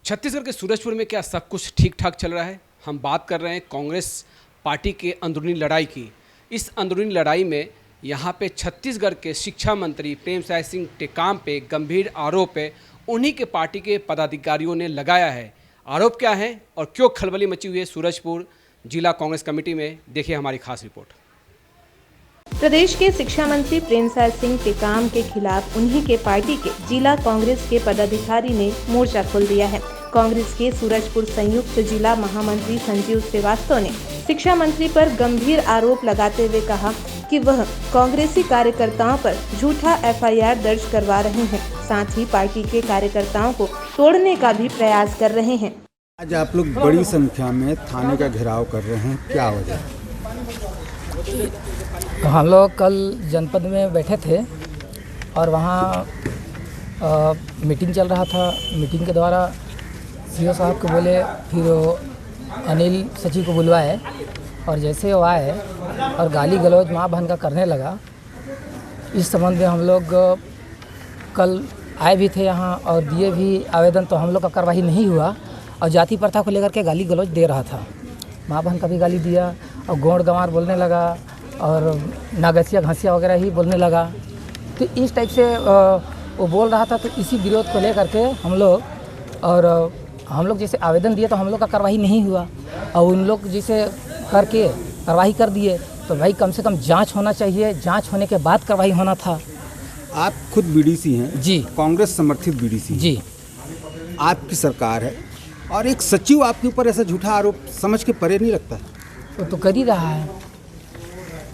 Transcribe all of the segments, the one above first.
छत्तीसगढ़ के सूरजपुर में क्या सब कुछ ठीक ठाक चल रहा है? हम बात कर रहे हैं कांग्रेस पार्टी के अंदरूनी लड़ाई की। इस अंदरूनी लड़ाई में यहाँ पे छत्तीसगढ़ के शिक्षा मंत्री प्रेमसाय सिंह टेकाम पे गंभीर आरोप है, उन्हीं के पार्टी के पदाधिकारियों ने लगाया है। आरोप क्या है और क्यों खलबली मची हुई है सूरजपुर जिला कांग्रेस कमेटी में, देखिए हमारी खास रिपोर्ट। प्रदेश के शिक्षा मंत्री प्रेमसाय सिंह टेकाम के खिलाफ उन्हीं के पार्टी के जिला कांग्रेस के पदाधिकारी ने मोर्चा खोल दिया है। कांग्रेस के सूरजपुर संयुक्त जिला महामंत्री संजीव श्रीवास्तव ने शिक्षा मंत्री पर गंभीर आरोप लगाते हुए कहा कि वह कांग्रेसी कार्यकर्ताओं पर झूठा एफआईआर दर्ज करवा रहे हैं, साथ ही पार्टी के कार्यकर्ताओं को तोड़ने का भी प्रयास कर रहे हैं। आज आप लोग बड़ी संख्या में थाने का घेराव कर रहे हैं, क्या वजह? हम लोग कल जनपद में बैठे थे और वहाँ मीटिंग चल रहा था। मीटिंग के द्वारा सीओ साहब को बोले, फिर अनिल सचिव को बुलवाए और जैसे वो आए और गाली गलौज माँ बहन का करने लगा। इस संबंध में हम लोग कल आए भी थे यहाँ और दिए भी आवेदन, तो हम लोग का कार्रवाई नहीं हुआ और जाति प्रथा को लेकर के गाली गलौज दे रहा था। माँ बहन का भी गाली दिया और गोंड गंवार बोलने लगा और नागसिया घासिया वगैरह ही बोलने लगा। तो इस टाइप से वो बोल रहा था। तो इसी विरोध को लेकर के हम लोग जैसे आवेदन दिए तो हम लोग का कार्रवाई नहीं हुआ और उन लोग जैसे करके कार्रवाई कर दिए। तो भाई कम से कम जांच होना चाहिए, जांच होने के बाद कार्रवाई होना था। आप खुद बीडीसी हैं जी, कांग्रेस समर्थित बीडीसी जी। आपकी सरकार है और एक सचिव आपके ऊपर ऐसा झूठा आरोप समझ के परे नहीं लगता है? वो तो कर ही रहा है।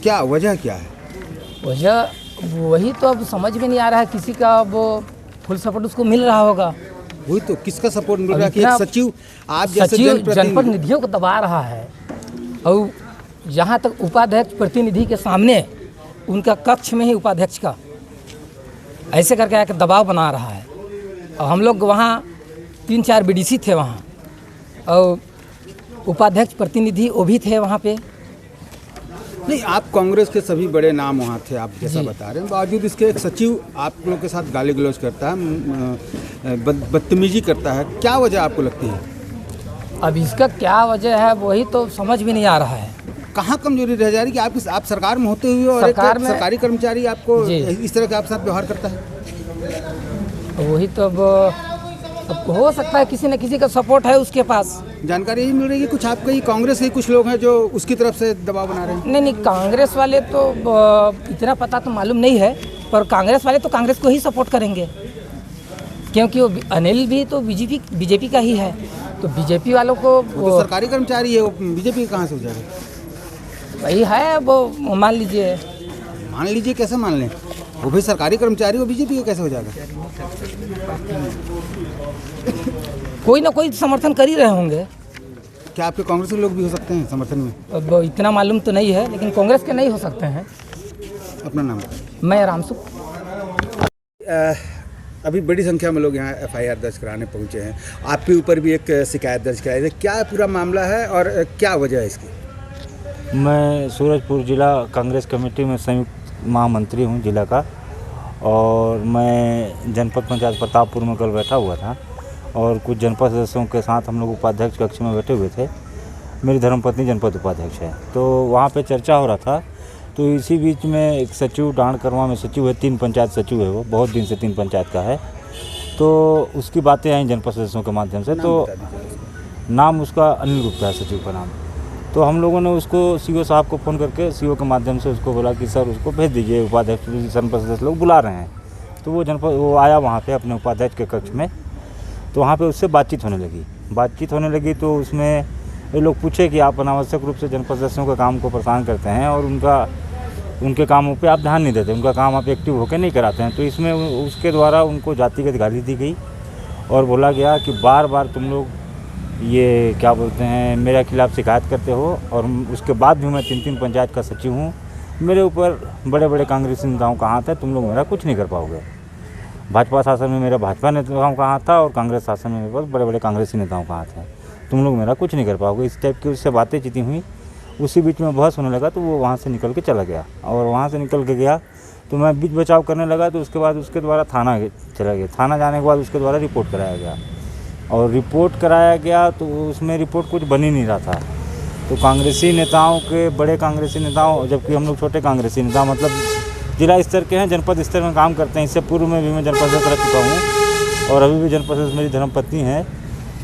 क्या वजह क्या है? वजह वही तो अब समझ में नहीं आ रहा है। किसी का अब फुल सपोर्ट उसको मिल रहा होगा। वही तो, किसका सपोर्ट मिल रहा है कि एक सचिव आप जैसे जनपद निधियों को दबा रहा है और यहाँ तक उपाध्यक्ष प्रतिनिधि के सामने उनका कक्ष में ही उपाध्यक्ष का ऐसे करके आकर दबाव बना रहा है। और हम लोग वहाँ 3-4 बीडीसी थे वहाँ और उपाध्यक्ष प्रतिनिधि वो भी थे वहाँ पे। नहीं, आप कांग्रेस के सभी बड़े नाम वहाँ थे, आप जैसा बता रहे हैं। बावजूद इसके एक सचिव आप लोगों के साथ गाली गलौज करता है, बदतमीजी करता है, क्या वजह आपको लगती है? अब इसका क्या वजह है वही तो समझ में नहीं आ रहा है। कहाँ कमजोरी रह जा रही कि आप सरकार में होते हुए और एक सरकारी कर्मचारी आपको इस तरह के आप साथ व्यवहार करता है? वही तो अब हो सकता है किसी न किसी का सपोर्ट है उसके पास। जानकारी यही मिल रही है कुछ आपके ही कांग्रेस के कुछ लोग हैं जो उसकी तरफ से दबाव बना रहे हैं? नहीं, कांग्रेस वाले तो इतना पता तो मालूम नहीं है, पर कांग्रेस वाले तो कांग्रेस को ही सपोर्ट करेंगे क्योंकि वो अनिल भी तो बीजेपी का ही है। तो बीजेपी वालों को वो तो सरकारी कर्मचारी है, वो बीजेपी कहाँ से हो जाएगा? वही है वो मान लीजिए। कैसे मान लें? वो भी सरकारी कर्मचारी, वो बीजेपी का कैसे हो जाएगा? कोई ना कोई समर्थन कर ही रहे होंगे। क्या आपके कांग्रेस के लोग भी हो सकते हैं समर्थन में? अब इतना मालूम तो नहीं है, लेकिन कांग्रेस के नहीं हो सकते हैं। अपना नाम? मैं रामसु। अभी बड़ी संख्या में लोग यहाँ एफआईआर दर्ज कराने पहुँचे हैं, आपके ऊपर भी एक शिकायत दर्ज कराई है, क्या पूरा मामला है और क्या वजह है इसकी? मैं सूरजपुर जिला कांग्रेस कमेटी में संयुक्त महामंत्री हूँ जिला का, और मैं जनपद पंचायत प्रतापपुर में कल बैठा हुआ था और कुछ जनपद सदस्यों के साथ हम लोग उपाध्यक्ष कक्ष में बैठे हुए थे। मेरी धर्मपत्नी जनपद उपाध्यक्ष है, तो वहाँ पे चर्चा हो रहा था। तो इसी बीच में एक सचिव डांडकरवा में सचिव है, 3 पंचायत सचिव है, वो बहुत दिन से 3 पंचायत का है। तो उसकी बातें आई जनपद सदस्यों के माध्यम से। तो नाम उसका अनिल गुप्ता है, सचिव का नाम। तो हम लोगों ने उसको सीओ साहब को फ़ोन करके सीओ के माध्यम से उसको बोला कि सर उसको भेज दीजिए, उपाध्यक्ष जनपद सदस्य लोग बुला रहे हैं। तो वो आया वहाँ पे अपने उपाध्यक्ष के कक्ष में। तो वहाँ पे उससे बातचीत होने लगी। तो उसमें ये लोग पूछे कि आप अनावश्यक रूप से जनपद सदस्यों के काम को परेशान करते हैं और उनके कामों पे आप ध्यान नहीं देते, उनका काम आप एक्टिव होकर नहीं कराते हैं। तो इसमें उसके द्वारा उनको जातिगत गाली दी गई और बोला गया कि बार बार तुम लोग ये क्या बोलते हैं मेरे खिलाफ़ शिकायत करते हो, और उसके बाद भी मैं 3 पंचायत का सचिव हूँ, मेरे ऊपर बड़े बड़े कांग्रेसी नेताओं का हाथ है, तुम लोग मेरा कुछ नहीं कर पाओगे। भाजपा शासन में मेरा भाजपा नेताओं का हाथ था और कांग्रेस शासन में मेरे पास बड़े बड़े कांग्रेसी नेताओं का हाथ है, तुम लोग मेरा कुछ नहीं कर पाओगे। इस टाइप की उससे बातें चिती हुई। उसी बीच में बहस होने लगा तो वो वहाँ से निकल के चला गया, और वहाँ से निकल के गया तो मैं बीच बचाव करने लगा। तो उसके बाद उसके द्वारा थाना चला गया। थाना जाने के बाद उसके द्वारा रिपोर्ट कराया गया और रिपोर्ट कराया गया तो उसमें रिपोर्ट कुछ बन ही नहीं रहा था। तो कांग्रेसी नेताओं के, बड़े कांग्रेसी नेताओं, जबकि हम लोग छोटे कांग्रेसी नेता मतलब जिला स्तर के हैं, जनपद स्तर में काम करते हैं। इससे पूर्व में भी मैं जनपद सदस्य रह चुका हूँ और अभी भी जनपद सदस्य मेरी धर्मपत्नी है।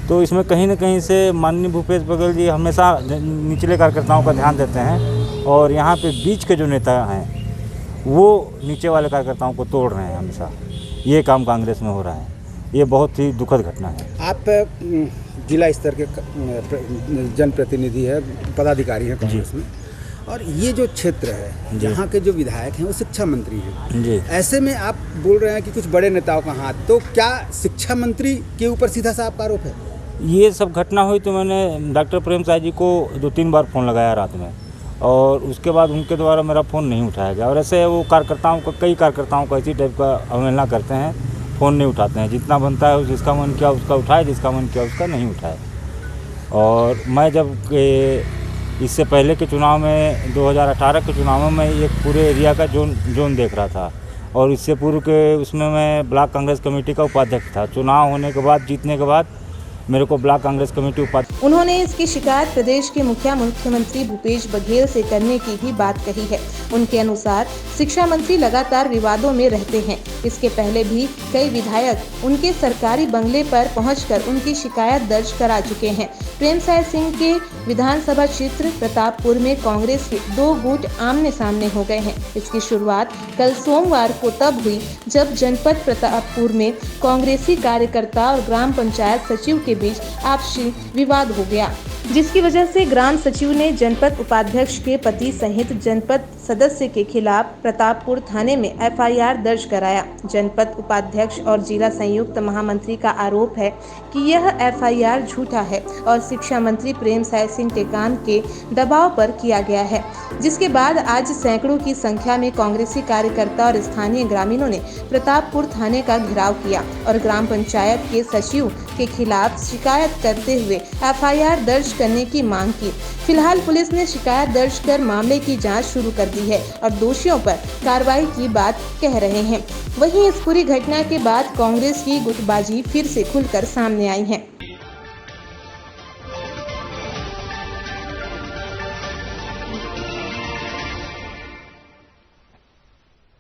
तो इसमें कहीं न कहीं से माननीय भूपेश बघेल जी हमेशा निचले कार्यकर्ताओं का ध्यान देते हैं और यहाँ पे बीच के जो नेता हैं वो नीचे वाले कार्यकर्ताओं को तोड़ रहे हैं हमेशा। ये काम कांग्रेस में हो रहा है, ये बहुत ही दुखद घटना है। आप जिला स्तर के जनप्रतिनिधि है, पदाधिकारी हैं कांग्रेस में, और ये जो क्षेत्र है जहाँ के जो विधायक हैं वो शिक्षा मंत्री हैं जी। ऐसे में आप बोल रहे हैं कि कुछ बड़े नेताओं का हाथ, तो क्या शिक्षा मंत्री के ऊपर सीधा सा आपका आरोप है? ये सब घटना हुई तो मैंने डॉक्टर प्रेम साय जी को 2-3 बार फ़ोन लगाया रात में और उसके बाद उनके द्वारा मेरा फ़ोन नहीं उठाया गया। और ऐसे वो कार्यकर्ताओं को, कई कार्यकर्ताओं को इसी टाइप का अवहेलना करते हैं, फ़ोन नहीं उठाते हैं। जितना बनता है जिसका मन किया उसका उठाए, जिसका मन किया उसका नहीं उठाए। और मैं जब इससे पहले के चुनाव में 2018 के चुनाव में मैं एक पूरे एरिया का जोन देख रहा था और इससे पूर्व के उसमें मैं ब्लॉक कांग्रेस कमेटी का उपाध्यक्ष था। चुनाव होने के बाद, जीतने के बाद मेरे को ब्लॉक कांग्रेस कमेटी उपाध्यक्ष। उन्होंने इसकी शिकायत प्रदेश के मुख्यमंत्री भूपेश बघेल से करने की भी बात कही है। उनके अनुसार शिक्षा मंत्री लगातार विवादों में रहते हैं। इसके पहले भी कई विधायक उनके सरकारी बंगले पर पहुंचकर उनकी शिकायत दर्ज करा चुके हैं। प्रेमसाय सिंह के विधानसभा क्षेत्र प्रतापपुर में कांग्रेस के 2 गुट आमने सामने हो गए हैं। इसकी शुरुआत कल सोमवार को तब हुई जब जनपद प्रतापपुर में कांग्रेसी कार्यकर्ता और ग्राम पंचायत सचिव के बीच आपसी विवाद हो गया, जिसकी वजह से ग्राम सचिव ने जनपद उपाध्यक्ष के पति सहित जनपद सदस्य के खिलाफ प्रतापपुर थाने में एफआईआर दर्ज कराया। जनपद उपाध्यक्ष और जिला संयुक्त महामंत्री का आरोप है कि यह एफआईआर झूठा है और शिक्षा मंत्री प्रेमसाय सिंह टेकाम के दबाव पर किया गया है। जिसके बाद आज सैकड़ों की संख्या में कांग्रेसी कार्यकर्ता और स्थानीय ग्रामीणों ने प्रतापपुर थाने का घेराव किया और ग्राम पंचायत के सचिव के खिलाफ शिकायत करते हुए एफआईआर दर्ज करने की मांग की। फिलहाल पुलिस ने शिकायत दर्ज कर मामले की जांच शुरू कर दी है और दोषियों पर कार्रवाई की बात कह रहे हैं। वहीं इस पूरी घटना के बाद कांग्रेस की गुटबाजी फिर से खुलकर सामने आई है।